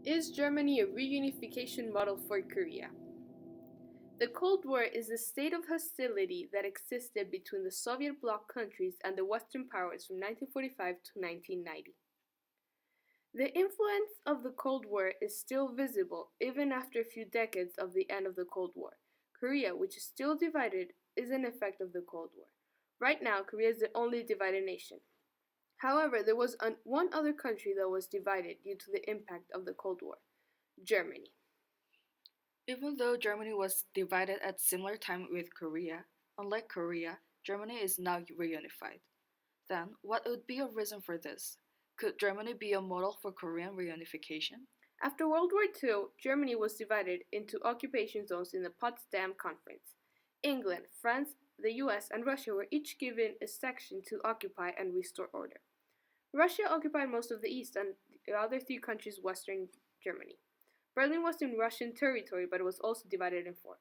Is Germany a reunification model for Korea? The Cold War is a state of hostility that existed between the Soviet bloc countries and the Western powers from 1945 to 1990. The influence of the Cold War is still visible even after a few decades of the end of the Cold War. Korea, which is still divided, is an effect of the Cold War. Right now, Korea is the only divided nation. However, there was one other country that was divided due to the impact of the Cold War: Germany. Even though Germany was divided at similar time with Korea, unlike Korea, Germany is now reunified. Then, what would be a reason for this? Could Germany be a model for Korean reunification? After World War II, Germany was divided into occupation zones in the Potsdam Conference. England, France, the US, and Russia were each given a section to occupy and restore order. Russia occupied most of the east and the other three countries western Germany. Berlin was in Russian territory, but it was also divided in four.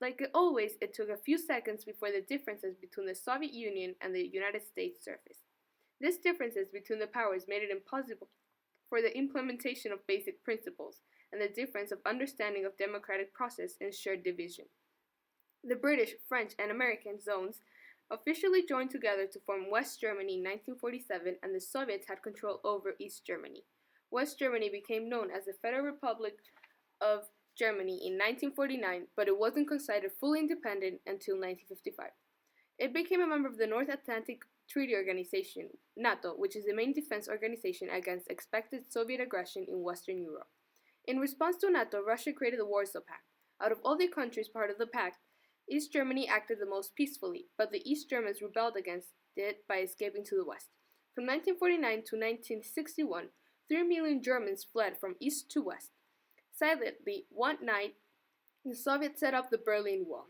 Like always, it took a few seconds before the differences between the Soviet Union and the United States surfaced. These differences between the powers made it impossible for the implementation of basic principles, and the difference of understanding of democratic process ensured division. The British, French, and American zones officially joined together to form West Germany in 1947, and the Soviets had control over East Germany. West Germany became known as the Federal Republic of Germany in 1949, but it wasn't considered fully independent until 1955. It became a member of the North Atlantic Treaty Organization, NATO, which is the main defense organization against expected Soviet aggression in Western Europe. In response to NATO, Russia created the Warsaw Pact. Out of all the countries part of the pact, East Germany acted the most peacefully, but the East Germans rebelled against it by escaping to the West. From 1949 to 1961, 3 million Germans fled from east to west. Silently, one night, the Soviets set up the Berlin Wall.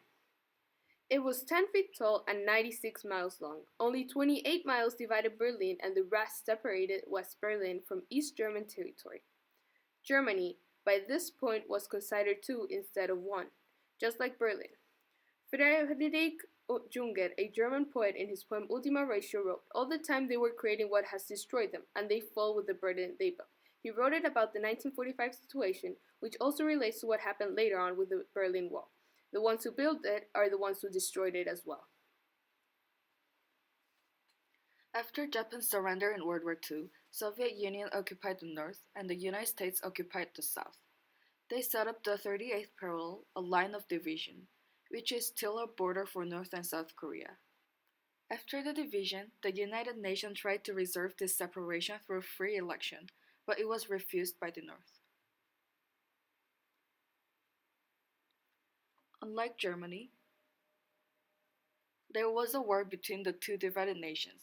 It was 10 feet tall and 96 miles long. Only 28 miles divided Berlin, and the rest separated West Berlin from East German territory. Germany, by this point, was considered two instead of one, just like Berlin. Friedrich Junger, a German poet, in his poem Ultima Ratio wrote, "All the time they were creating what has destroyed them, and they fall with the burden they built." He wrote it about the 1945 situation, which also relates to what happened later on with the Berlin Wall. The ones who built it are the ones who destroyed it as well. After Japan's surrender in World War II, Soviet Union occupied the north and the United States occupied the south. They set up the 38th parallel, a line of division, which is still a border for North and South Korea. After the division, the United Nations tried to resolve this separation through free election, but it was refused by the North. Unlike Germany, there was a war between the two divided nations.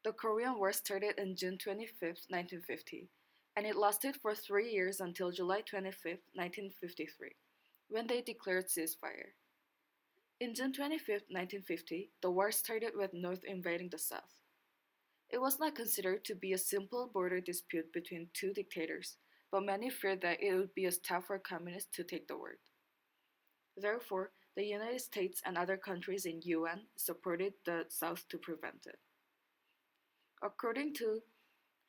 The Korean War started on June 25, 1950, and it lasted for 3 years until July 25, 1953, when they declared ceasefire. In June 25, 1950, the war started with North invading the South. It was not considered to be a simple border dispute between two dictators, but many feared that it would be a step for communists to take the word. Therefore, the United States and other countries in UN supported the South to prevent it. According to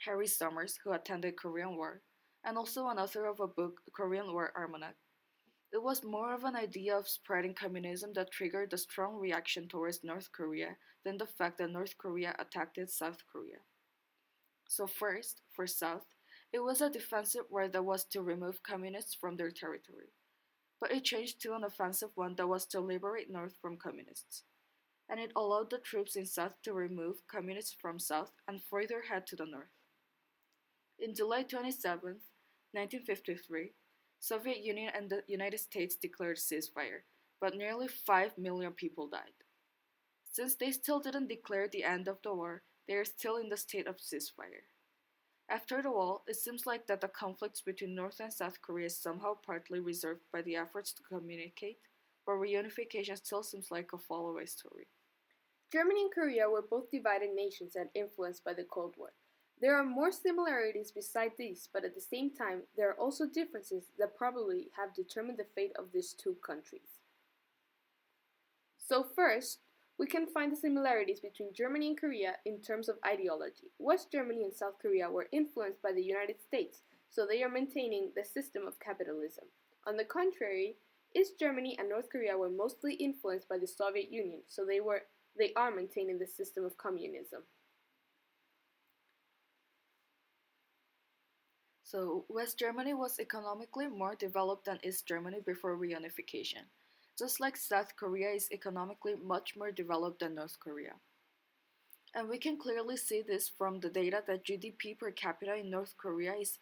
Harry Summers, who attended Korean War, and also an author of a book, Korean War Almanac, it was more of an idea of spreading communism that triggered a strong reaction towards North Korea than the fact that North Korea attacked South Korea. So first, for South, it was a defensive war that was to remove communists from their territory. But it changed to an offensive one that was to liberate North from communists. And it allowed the troops in South to remove communists from South and further head to the North. In July 27, 1953, Soviet Union and the United States declared ceasefire, but nearly 5 million people died. Since they still didn't declare the end of the war, they are still in the state of ceasefire. After the war, it seems like that the conflicts between North and South Korea is somehow partly resolved by the efforts to communicate, but reunification still seems like a fallaway story. Germany and Korea were both divided nations and influenced by the Cold War. There are more similarities beside these, but at the same time, there are also differences that probably have determined the fate of these two countries. So first, we can find the similarities between Germany and Korea in terms of ideology. West Germany and South Korea were influenced by the United States, so they are maintaining the system of capitalism. On the contrary, East Germany and North Korea were mostly influenced by the Soviet Union, so they are maintaining the system of communism. So, West Germany was economically more developed than East Germany before reunification, just like South Korea is economically much more developed than North Korea. And we can clearly see this from the data that GDP per capita in North Korea is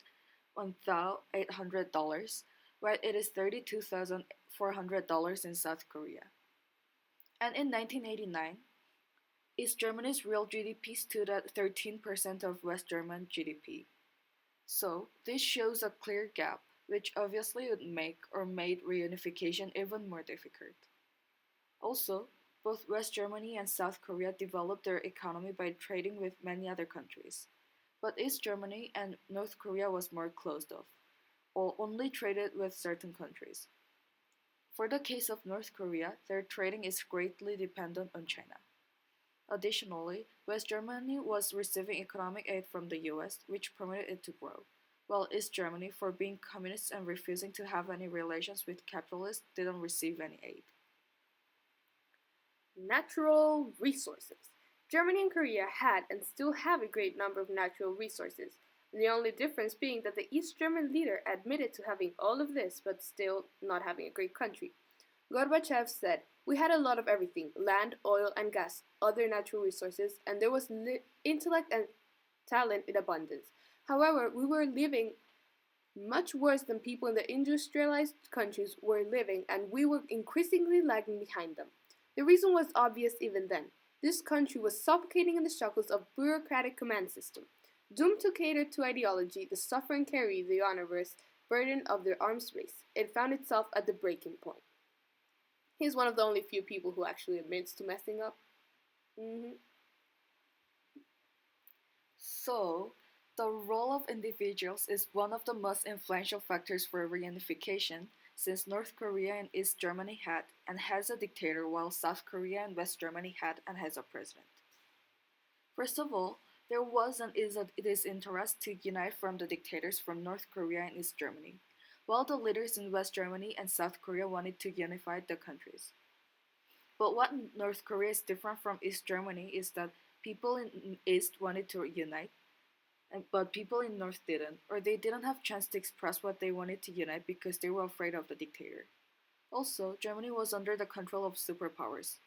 $1,800, while it is $32,400 in South Korea. And in 1989, East Germany's real GDP stood at 13% of West German GDP. So, this shows a clear gap, which obviously would make or made reunification even more difficult. Also, both West Germany and South Korea developed their economy by trading with many other countries. But East Germany and North Korea was more closed off, or only traded with certain countries. For the case of North Korea, their trading is greatly dependent on China. Additionally, West Germany was receiving economic aid from the US, which permitted it to grow, while East Germany, for being communist and refusing to have any relations with capitalists, didn't receive any aid. Natural resources. Germany and Korea had and still have a great number of natural resources, the only difference being that the East German leader admitted to having all of this but still not having a great country. Gorbachev said, "We had a lot of everything: land, oil, and gas, other natural resources, and there was intellect and talent in abundance. However, we were living much worse than people in the industrialized countries were living, and we were increasingly lagging behind them. The reason was obvious even then. This country was suffocating in the shackles of bureaucratic command system. Doomed to cater to ideology, the suffer and carry the onerous burden of their arms race. It found itself at the breaking point." He's one of the only few people who actually admits to messing up. So, the role of individuals is one of the most influential factors for reunification, since North Korea and East Germany had and has a dictator, while South Korea and West Germany had and has a president. First of all, there was and is a disinterest to unite from the dictators from North Korea and East Germany, while the leaders in West Germany and South Korea wanted to unify the countries. But what North Korea is different from East Germany is that people in East wanted to unite, but people in North didn't, or they didn't have chance to express what they wanted to unite because they were afraid of the dictator. Also, Germany was under the control of superpowers,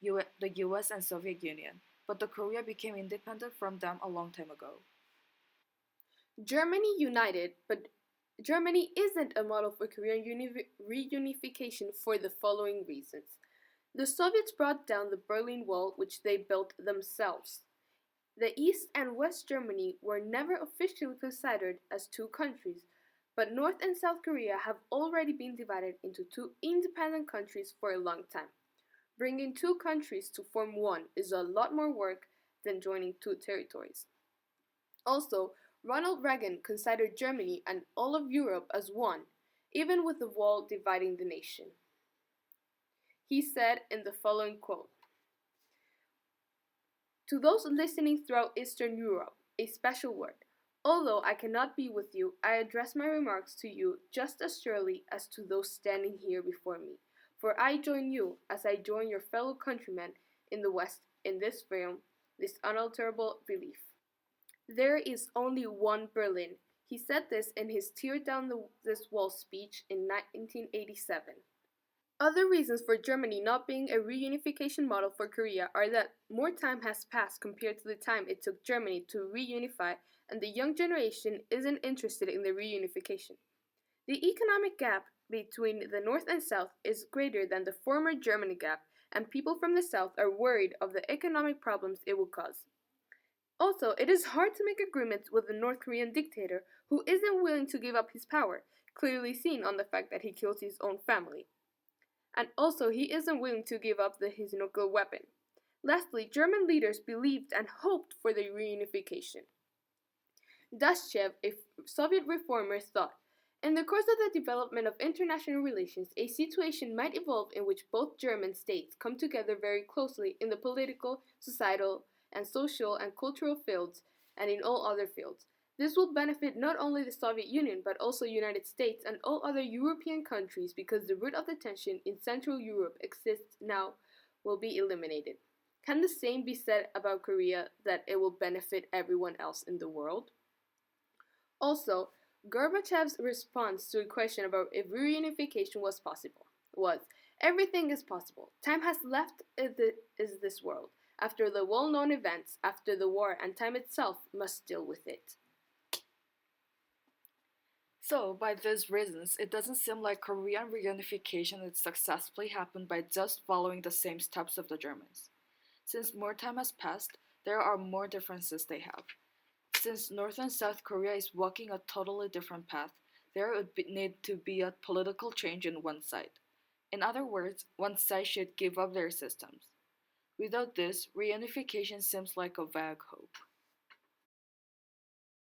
the US and Soviet Union, but the Korea became independent from them a long time ago. Germany united, but Germany isn't a model for Korean reunification for the following reasons. The Soviets brought down the Berlin Wall, which they built themselves. The East and West Germany were never officially considered as two countries, but North and South Korea have already been divided into two independent countries for a long time. Bringing two countries to form one is a lot more work than joining two territories. Also, Ronald Reagan considered Germany and all of Europe as one, even with the wall dividing the nation. He said in the following quote, "To those listening throughout Eastern Europe, a special word. Although I cannot be with you, I address my remarks to you just as surely as to those standing here before me. For I join you, as I join your fellow countrymen in the West, in this film, this unalterable belief. There is only one Berlin." He said this in his Tear Down This Wall speech in 1987. Other reasons for Germany not being a reunification model for Korea are that more time has passed compared to the time it took Germany to reunify, and the young generation isn't interested in the reunification. The economic gap between the North and South is greater than the former Germany gap, and people from the South are worried of the economic problems it will cause. Also, it is hard to make agreements with a North Korean dictator who isn't willing to give up his power, clearly seen on the fact that he kills his own family. And also, he isn't willing to give up his nuclear weapon. Lastly, German leaders believed and hoped for the reunification. Dashchev, a Soviet reformer, thought, "In the course of the development of international relations, a situation might evolve in which both German states come together very closely in the political, societal, and social and cultural fields, and in all other fields. This will benefit not only the Soviet Union but also United States and all other European countries because the root of the tension in Central Europe exists now will be eliminated. Can the same be said about Korea that it will benefit everyone else in the world? Also, Gorbachev's response to a question about if reunification was possible was everything is possible. Time has left is this world. After the well known events, after the war, and time itself must deal with it. So, by these reasons, it doesn't seem like Korean reunification had successfully happened by just following the same steps of the Germans. Since more time has passed, there are more differences they have. Since North and South Korea is walking a totally different path, there would need to be a political change in one side. In other words, one side should give up their systems. Without this, reunification seems like a vague hope.